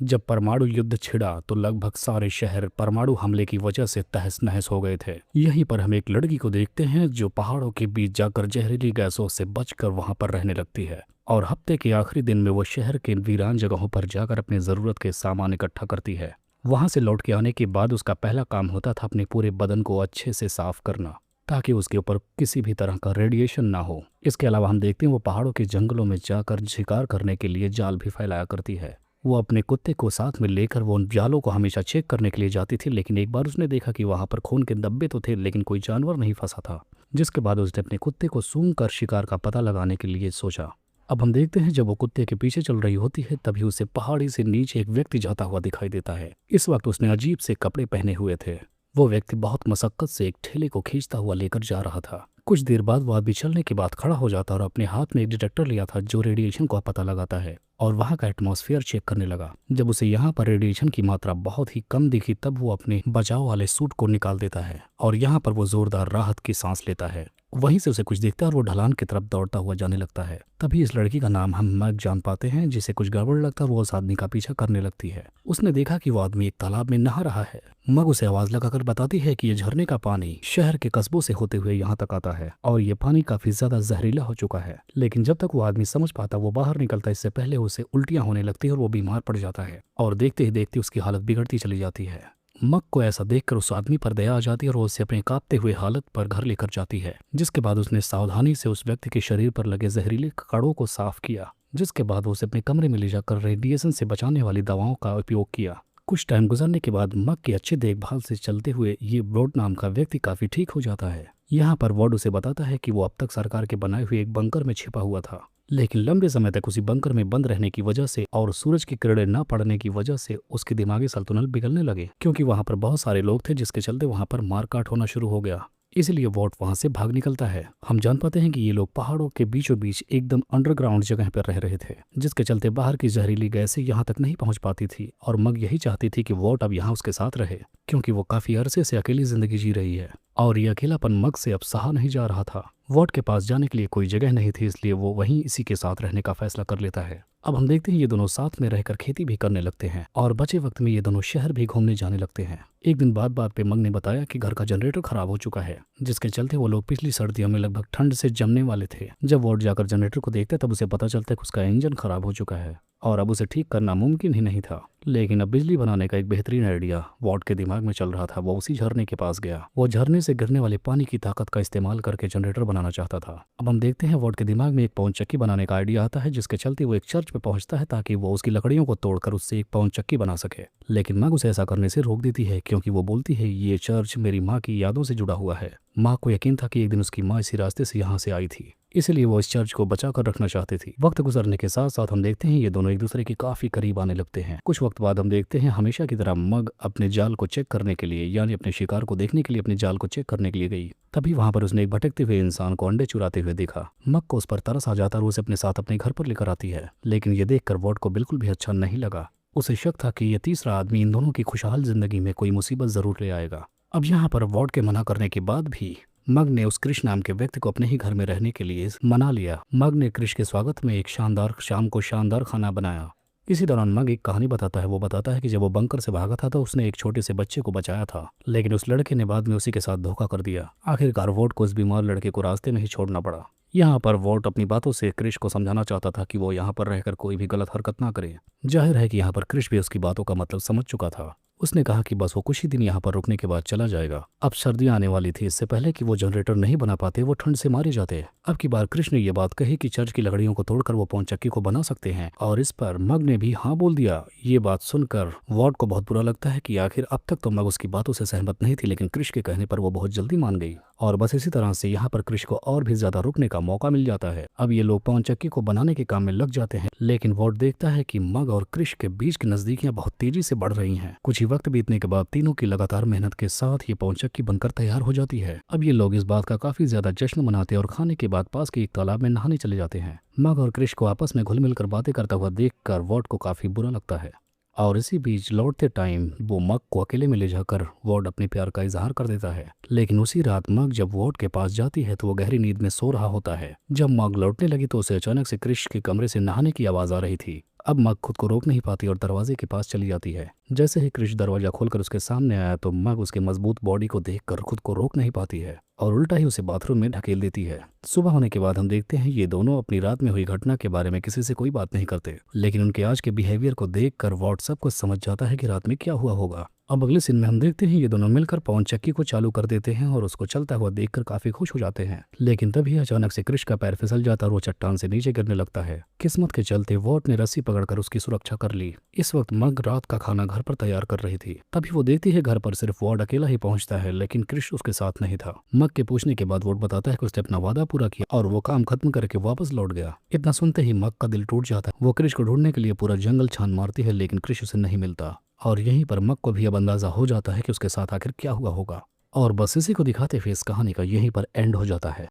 जब परमाणु युद्ध छिड़ा तो लगभग सारे शहर परमाणु हमले की वजह से तहस नहस हो गए थे। यहीं पर हम एक लड़की को देखते हैं जो पहाड़ों के बीच जाकर जहरीली गैसों से बचकर वहां पर रहने लगती है, और हफ्ते के आखिरी दिन में वो शहर के वीरान जगहों पर जाकर अपनी जरूरत के सामान इकट्ठा करती है। वहां से लौट के आने के बाद उसका पहला काम होता था अपने पूरे बदन को अच्छे से साफ करना, ताकि उसके ऊपर किसी भी तरह का रेडिएशन ना हो। इसके अलावा हम देखते हैं वो पहाड़ों के जंगलों में जाकर शिकार करने के लिए जाल भी फैलाया करती है। वो अपने कुत्ते को साथ में लेकर वो उन जालों को हमेशा चेक करने के लिए जाती थी, लेकिन एक बार उसने देखा कि वहां पर खून के धब्बे तो थे लेकिन कोई जानवर नहीं फंसा था, जिसके बाद उसने अपने कुत्ते को सूंघ कर शिकार का पता लगाने के लिए सोचा। अब हम देखते हैं जब वो कुत्ते के पीछे चल रही होती है तभी उसे पहाड़ी से नीचे एक व्यक्ति जाता हुआ दिखाई देता है। इस वक्त उसने अजीब से कपड़े पहने हुए थे। वो व्यक्ति बहुत मशक्कत से एक ठेले को खींचता हुआ लेकर जा रहा था। कुछ देर बाद वो आदमी चलने के बाद खड़ा हो जाता और अपने हाथ में एक डिटेक्टर लिया था जो रेडिएशन का पता लगाता है, और वहां का एटमॉस्फेयर चेक करने लगा। जब उसे यहाँ पर रेडिएशन की मात्रा बहुत ही कम दिखी तब वो अपने बचाव वाले सूट को निकाल देता है और यहाँ पर वो जोरदार राहत की सांस लेता है। वहीं से उसे कुछ दिखता है और वो ढलान की तरफ दौड़ता हुआ जाने लगता है। तभी इस लड़की का नाम हम मैग जान पाते हैं, जिसे कुछ गड़बड़ लगता है और वो उस आदमी का पीछा करने लगती है। उसने देखा कि वो आदमी एक तालाब में नहा रहा है। मग उसे आवाज लगाकर बताती है कि ये झरने का पानी शहर के कस्बों से होते हुए यहाँ तक आता है और ये पानी काफी ज्यादा जहरीला हो चुका है। लेकिन जब तक वो आदमी समझ पाता वो बाहर निकलता, इससे पहले उसे उल्टियां होने लगती है और वो बीमार पड़ जाता है, और देखते ही देखते उसकी हालत बिगड़ती चली जाती है। मग को ऐसा देखकर उस आदमी पर दया आ जाती है और वो उसे अपने कांपते हुए हालत पर घर लेकर जाती है, जिसके बाद उसने सावधानी से उस व्यक्ति के शरीर पर लगे जहरीले कड़ों को साफ किया, जिसके बाद उसे अपने कमरे में ले जाकर रेडिएशन से बचाने वाली दवाओं का उपयोग किया। कुछ टाइम गुजरने के बाद मग की अच्छी देखभाल से चलते हुए ये ब्रॉड नाम का व्यक्ति काफी ठीक हो जाता है। यहाँ पर वॉर्ड उसे बताता है कि वो अब तक सरकार के बनाए हुए एक बंकर में छिपा हुआ था, लेकिन लंबे समय तक उसी बंकर में बंद रहने की वजह से और सूरज की किरणें न पड़ने की वजह से उसके दिमागी संतुलन बिगड़ने लगे, क्योंकि वहां पर बहुत सारे लोग थे, जिसके चलते वहां पर मारकाट होना शुरू हो गया। इसलिए वॉट वहां से भाग निकलता है। हम जान पाते हैं कि ये लोग पहाड़ों के बीचों बीच एकदम अंडरग्राउंड जगह पर रह रहे थे, जिसके चलते बाहर की जहरीली गैसें यहाँ तक नहीं पहुंच पाती थी, और मग यही चाहती थी कि वॉट अब यहाँ उसके साथ रहे, क्योंकि वो काफी अरसे से अकेली जिंदगी जी रही है और ये अकेलापन मग से अब सहा नहीं जा रहा था। वॉट के पास जाने के लिए कोई जगह नहीं थी, इसलिए वो वहीं इसी के साथ रहने का फैसला कर लेता है। अब हम देखते हैं ये दोनों साथ में रहकर खेती भी करने लगते हैं और बचे वक्त में ये दोनों शहर भी घूमने जाने लगते हैं। एक दिन बात पे मग ने बताया कि घर का जनरेटर खराब हो चुका है, जिसके चलते वो लोग पिछली सर्दियों में लगभग ठंड से जमने वाले थे। जब वॉट जाकर जनरेटर को देखते तब उसे पता चलता है कि उसका इंजन खराब हो चुका है और अब उसे ठीक करना मुमकिन ही नहीं था। लेकिन अब बिजली बनाने का एक बेहतरीन आइडिया वॉट के दिमाग में चल रहा था। वो उसी झरने के पास गया। वो झरने से गिरने वाले पानी की ताकत का इस्तेमाल करके जनरेटर बनाना चाहता था। अब हम देखते हैं वॉट के दिमाग में एक पवन चक्की बनाने का आइडिया आता है, जिसके चलते वो एक चर्च पे पहुंचता है ताकि वो उसकी लकड़ियों को तोड़कर उससे एक पवन चक्की बना सके। लेकिन मग उसे ऐसा करने से रोक देती है, क्योंकि वो बोलती है ये चर्च मेरी माँ की यादों से जुड़ा हुआ है। माँ को यकीन था कि एक दिन उसकी माँ इसी रास्ते से यहाँ से आई थी, इसलिए वो इस चर्च को बचा कर रखना चाहती थी। वक्त गुजरने के साथ साथ हम देखते हैं ये दोनों एक दूसरे के काफी करीब आने लगते हैं। कुछ वक्त बाद हम देखते हैं हमेशा की तरह मग अपने जाल को चेक करने के लिए, यानी अपने शिकार को देखने के लिए अपने जाल को चेक करने के लिए गई। तभी वहां पर उसने एक भटकते हुए इंसान को अंडे चुराते हुए देखा। मग को उस पर तरस आ जाता और उसे अपने साथ अपने घर पर लेकर आती है, लेकिन ये देखकर वॉट को बिल्कुल भी अच्छा नहीं लगा। उसे शक था कि ये तीसरा आदमी इन दोनों की खुशहाल जिंदगी में कोई मुसीबत जरूर ले आएगा। अब यहाँ पर वॉट के मना करने के बाद भी मग ने उस कृष नाम के व्यक्ति को अपने ही घर में रहने के लिए मना लिया। मग ने कृष के स्वागत में एक शानदार शाम को शानदार खाना बनाया। इसी दौरान मग एक कहानी बताता है। वो बताता है कि जब वो बंकर से भागा था तो उसने एक छोटे से बच्चे को बचाया था, लेकिन उस लड़के ने बाद में उसी के साथ धोखा कर दिया। आखिरकार वोट को उस बीमार लड़के को रास्ते में ही छोड़ना पड़ा। यहाँ पर वोट अपनी बातों से क्रिश को समझाना चाहता था कि वो यहाँ पर रहकर कोई भी गलत हरकत ना करे। जाहिर है कि यहाँ पर क्रिश भी उसकी बातों का मतलब समझ चुका था। उसने कहा कि बस वो कुछ ही दिन यहाँ पर रुकने के बाद चला जाएगा। अब सर्दियां आने वाली थी, इससे पहले कि वो जनरेटर नहीं बना पाते वो ठंड से मारे जाते। अब की बार कृष्ण ने ये बात कही कि चर्च की लकड़ियों को तोड़कर वो पवन चक्की को बना सकते हैं, और इस पर मग ने भी हाँ बोल दिया। ये बात सुनकर वॉर्ड को बहुत बुरा लगता है कि आखिर अब तक तो मग उसकी बातों से सहमत नहीं थी, लेकिन कृष्ण के कहने पर वो बहुत जल्दी मान गई। और बस इसी तरह से यहाँ पर कृष्ण को और भी ज्यादा रुकने का मौका मिल जाता है। अब ये लोग पवन चक्की को बनाने के काम में लग जाते हैं, लेकिन वॉर्ड देखता है कि मग और कृष्ण के बीच की नजदीकियां बहुत तेजी से बढ़ रही हैं। कुछ ही वक्त बीतने के बाद तीनों की लगातार मेहनत के साथ ये पवन चक्की बनकर तैयार हो जाती है। अब ये लोग इस बात का काफी ज्यादा जश्न मनाते हैं और खाने के बाद पास के एक तालाब में नहाने चले जाते हैं। मग और कृष्ण को आपस में घुल मिलकर बातें करता हुआ देखकर वॉर्ड को काफी बुरा लगता है, और इसी बीच लौटते टाइम वो मग को अकेले में ले जाकर वॉर्ड अपने प्यार का इजहार कर देता है। लेकिन उसी रात मग जब वॉर्ड के पास जाती है तो वो गहरी नींद में सो रहा होता है। जब मग लौटने लगी तो उसे अचानक से कृष्ण के कमरे से नहाने की आवाज आ रही थी। अब मग खुद को रोक नहीं पाती और दरवाजे के पास चली जाती है। जैसे ही क्रिश दरवाजा खोलकर उसके सामने आया तो मग उसके मजबूत बॉडी को देखकर खुद को रोक नहीं पाती है और उल्टा ही उसे बाथरूम में ढकेल देती है। सुबह होने के बाद हम देखते हैं ये दोनों अपनी रात में हुई घटना के बारे में किसी से कोई बात नहीं करते, लेकिन उनके आज के बिहेवियर को देखकर व्हाट्सएप को समझ जाता है कि रात में क्या हुआ होगा। अब अगले सीन में हम देखते हैं ये दोनों मिलकर पवन चक्की को चालू कर देते हैं और उसको चलता हुआ देखकर काफी खुश हो जाते हैं। लेकिन तभी अचानक से क्रिश का पैर फिसल जाता और वो चट्टान से नीचे गिरने लगता है। किस्मत के चलते वॉट ने रस्सी पकड़कर उसकी सुरक्षा कर ली। इस वक्त मग रात का खाना घर पर तैयार कर रही थी। तभी वो देखती है घर पर सिर्फ वॉट अकेला ही पहुंचता है, लेकिन क्रिश उसके साथ नहीं था। मग के पूछने के बाद वॉट बताता है कि उसने अपना वादा पूरा किया और वो काम खत्म करके वापस लौट गया। इतना सुनते ही मग का दिल टूट जाता है। वो क्रिश को ढूंढने के लिए पूरा जंगल छान मारती है, लेकिन क्रिश उसे नहीं मिलता और यहीं पर मग को भी अब अंदाजा हो जाता है कि उसके साथ आखिर क्या हुआ होगा। और बस इसी को दिखाते हुए इस कहानी का यहीं पर एंड हो जाता है।